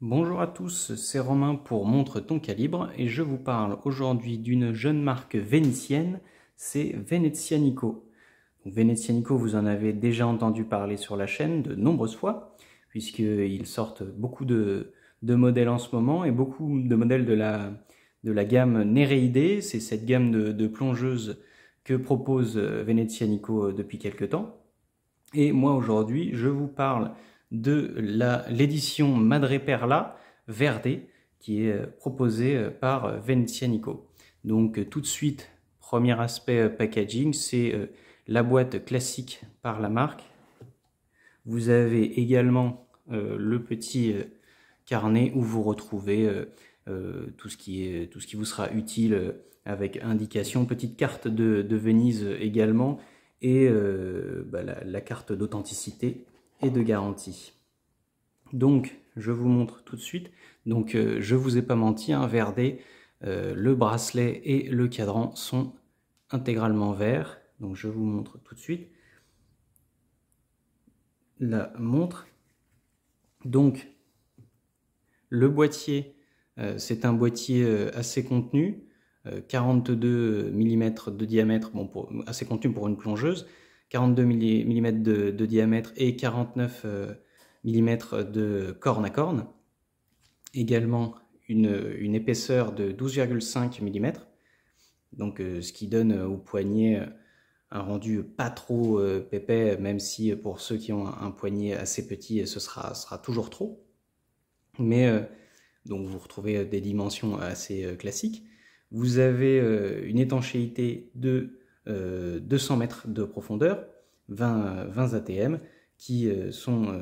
Bonjour à tous, c'est Romain pour Montre ton calibre et je vous parle aujourd'hui d'une jeune marque vénitienne, c'est Venezianico. Donc, Venezianico, vous en avez déjà entendu parler sur la chaîne de nombreuses fois, puisqu'ils sortent beaucoup de modèles en ce moment et beaucoup de modèles de la gamme Nereide. C'est cette gamme de plongeuses que propose Venezianico depuis quelques temps. Et moi aujourd'hui, je vous parle de l'édition Madreperla Verde qui est proposée par Venezianico. Donc tout de suite, premier aspect packaging, c'est la boîte classique par la marque. Vous avez également le petit carnet où vous retrouvez tout ce qui vous sera utile avec indication, petite carte de Venise également et la carte d'authenticité et de garantie. Donc je vous montre tout de suite. Donc je vous ai pas menti, hein, Verde, le bracelet et le cadran sont intégralement verts. Donc je vous montre tout de suite la montre. Donc le boîtier, c'est un boîtier assez contenu, 42 mm de diamètre, bon, assez contenu pour une plongeuse, 42 mm de diamètre et 49 mm de corne à corne. Également une épaisseur de 12,5 mm, donc ce qui donne au poignet un rendu pas trop pépais, même si pour ceux qui ont un poignet assez petit, ce sera toujours trop. Mais donc vous retrouvez des dimensions assez classiques. Vous avez une étanchéité de 200 mètres de profondeur, 20 ATM, qui sont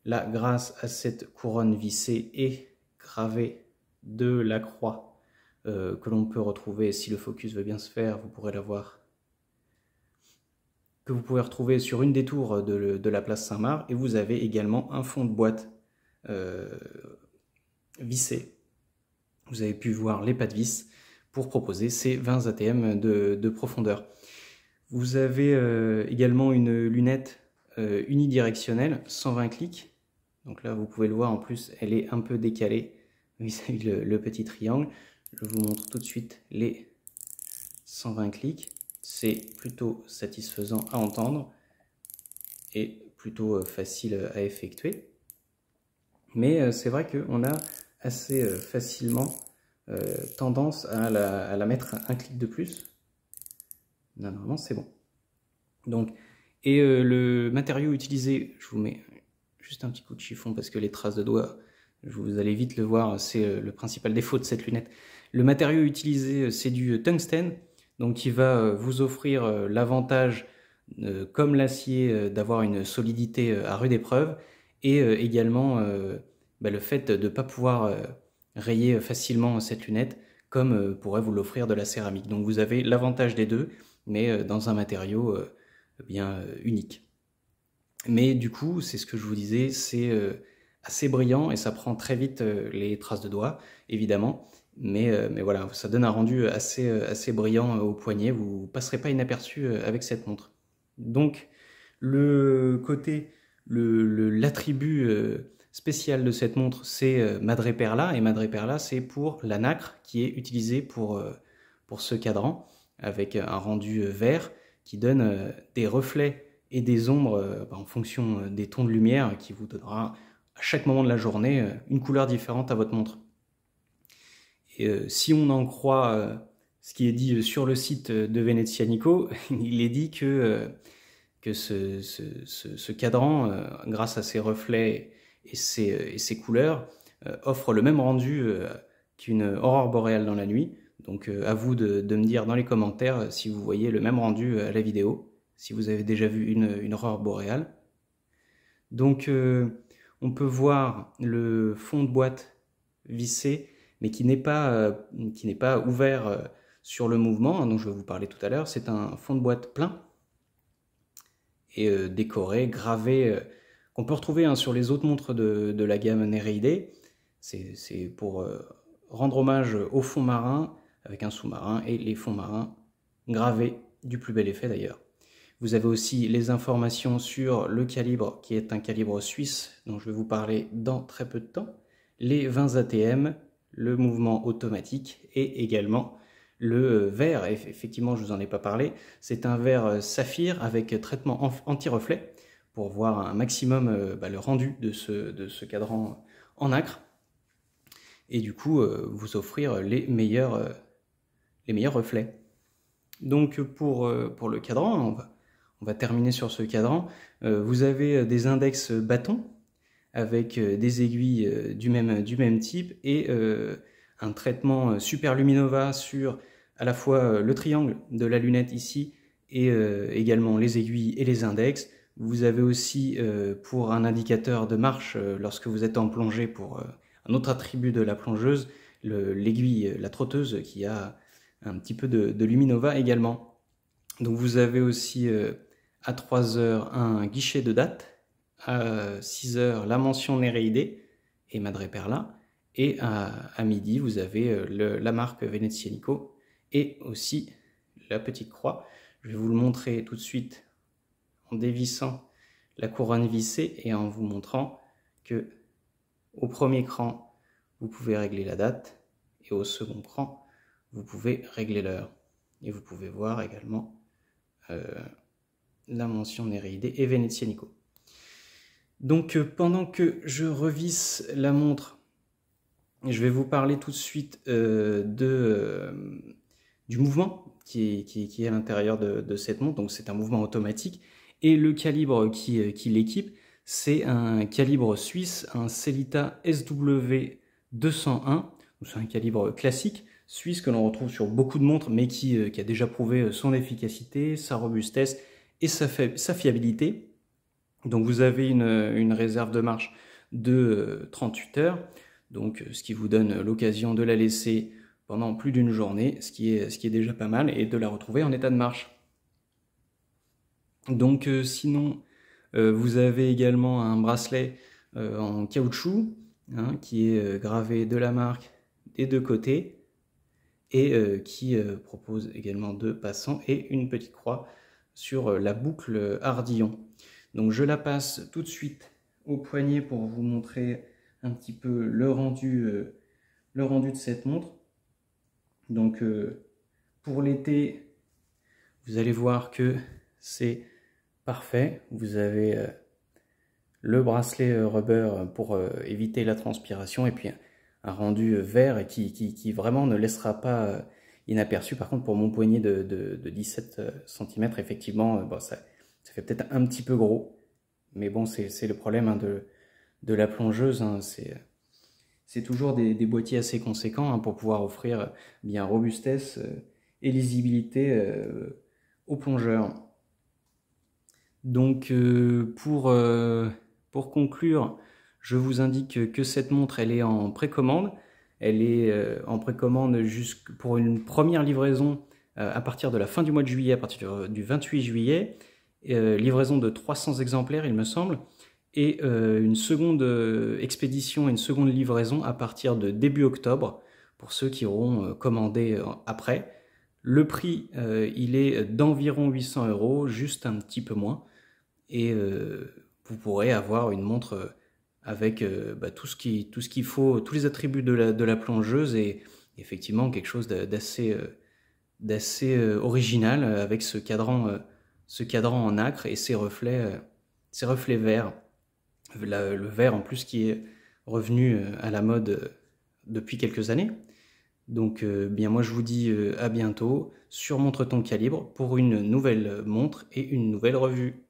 là grâce à cette couronne vissée et gravée de la croix que l'on peut retrouver, si le focus veut bien se faire, vous pourrez la voir, que vous pouvez retrouver sur une des tours de la place Saint-Marc. Et vous avez également un fond de boîte vissé. Vous avez pu voir les pas de vis pour proposer ces 20 ATM de profondeur. Vous avez également une lunette unidirectionnelle, 120 clics. Donc là, vous pouvez le voir, en plus, elle est un peu décalée vis-à-vis le petit triangle. Je vous montre tout de suite les 120 clics. C'est plutôt satisfaisant à entendre et plutôt facile à effectuer. Mais c'est vrai qu'on a assez facilement tendance à la mettre un clic de plus. Normalement, c'est bon. Donc, et le matériau utilisé, je vous mets juste un petit coup de chiffon parce que les traces de doigts, vous allez vite le voir, c'est le principal défaut de cette lunette. Le matériau utilisé, c'est du tungstène, donc qui va vous offrir l'avantage, comme l'acier, d'avoir une solidité à rude épreuve, et également le fait de ne pas pouvoir rayer facilement cette lunette, comme pourrait vous l'offrir de la céramique. Donc vous avez l'avantage des deux, mais dans un matériau bien unique. Mais du coup, c'est ce que je vous disais, c'est assez brillant et ça prend très vite les traces de doigts, évidemment. Mais voilà, ça donne un rendu assez brillant au poignet. Vous ne passerez pas inaperçu avec cette montre. Donc, l'attribut spécial de cette montre, c'est Madreperla. Et Madreperla, c'est pour la nacre qui est utilisée pour ce cadran, avec un rendu vert qui donne des reflets et des ombres en fonction des tons de lumière qui vous donnera à chaque moment de la journée une couleur différente à votre montre. Et si on en croit ce qui est dit sur le site de Venezianico, il est dit que ce cadran, grâce à ses reflets et ses couleurs, offre le même rendu qu'une aurore boréale dans la nuit. Donc à vous de me dire dans les commentaires si vous voyez le même rendu à la vidéo, si vous avez déjà vu une aurore boréale. Donc on peut voir le fond de boîte vissé, mais qui n'est pas ouvert sur le mouvement, dont je vais vous parler tout à l'heure. C'est un fond de boîte plein et décoré, gravé, qu'on peut retrouver sur les autres montres de la gamme Nereide. C'est pour rendre hommage au fond marin, avec un sous-marin et les fonds marins gravés du plus bel effet d'ailleurs. Vous avez aussi les informations sur le calibre, qui est un calibre suisse, dont je vais vous parler dans très peu de temps. les 20 ATM, le mouvement automatique et également le verre. Effectivement, je ne vous en ai pas parlé, c'est un verre saphir avec traitement anti-reflet pour voir un maximum le rendu de ce cadran en nacre et du coup vous offrir les meilleurs reflets. Donc pour le cadran, on va terminer sur ce cadran. Vous avez des index bâtons avec des aiguilles du même type et un traitement Super Luminova sur à la fois le triangle de la lunette ici et également les aiguilles et les index. Vous avez aussi pour un indicateur de marche lorsque vous êtes en plongée pour un autre attribut de la plongeuse, l'aiguille, la trotteuse qui a un petit peu de Luminova également. Donc vous avez aussi à 3 heures un guichet de date, à 6 heures la mention Néréidée et Madreperla, et à midi vous avez la marque Venezianico et aussi la petite croix. Je vais vous le montrer tout de suite en dévissant la couronne vissée et en vous montrant que au premier cran vous pouvez régler la date et au second cran vous pouvez régler l'heure. Et vous pouvez voir également la mention Néréidée et Venezianico. Donc pendant que je revisse la montre, je vais vous parler tout de suite du mouvement qui est à l'intérieur de cette montre. Donc c'est un mouvement automatique et le calibre qui l'équipe, c'est un calibre suisse, un Sellita SW201. C'est un calibre classique suisse que l'on retrouve sur beaucoup de montres, mais qui a déjà prouvé son efficacité, sa robustesse et sa fiabilité. Donc vous avez une réserve de marche de 38 heures, donc ce qui vous donne l'occasion de la laisser pendant plus d'une journée, ce qui est déjà pas mal, et de la retrouver en état de marche. Donc sinon, vous avez également un bracelet en caoutchouc, qui est gravé de la marque des deux côtés, et qui propose également 2 passants et une petite croix sur la boucle Ardillon. Donc je la passe tout de suite au poignet pour vous montrer un petit peu le rendu de cette montre. Donc pour l'été, vous allez voir que c'est parfait. Vous avez le bracelet rubber pour éviter la transpiration et puis un rendu vert et qui vraiment ne laissera pas inaperçu. Par contre, pour mon poignet de 17 cm, effectivement, bon, ça fait peut-être un petit peu gros. Mais bon, c'est le problème de la plongeuse. C'est toujours des boîtiers assez conséquents pour pouvoir offrir bien robustesse et lisibilité aux plongeurs. Donc, pour conclure, je vous indique que cette montre, elle est en précommande. Elle est en précommande pour une première livraison à partir de la fin du mois de juillet, à partir du 28 juillet. Livraison de 300 exemplaires, il me semble. Et une seconde expédition, une seconde livraison à partir de début octobre, pour ceux qui auront commandé après. Le prix, il est d'environ 800 €, juste un petit peu moins. Et vous pourrez avoir une montre avec tout ce qu'il faut, tous les attributs de la plongeuse et effectivement quelque chose d'assez original avec ce cadran en nacre et ces reflets verts. Le vert en plus qui est revenu à la mode depuis quelques années. Donc bien moi je vous dis à bientôt sur Montre ton calibre pour une nouvelle montre et une nouvelle revue.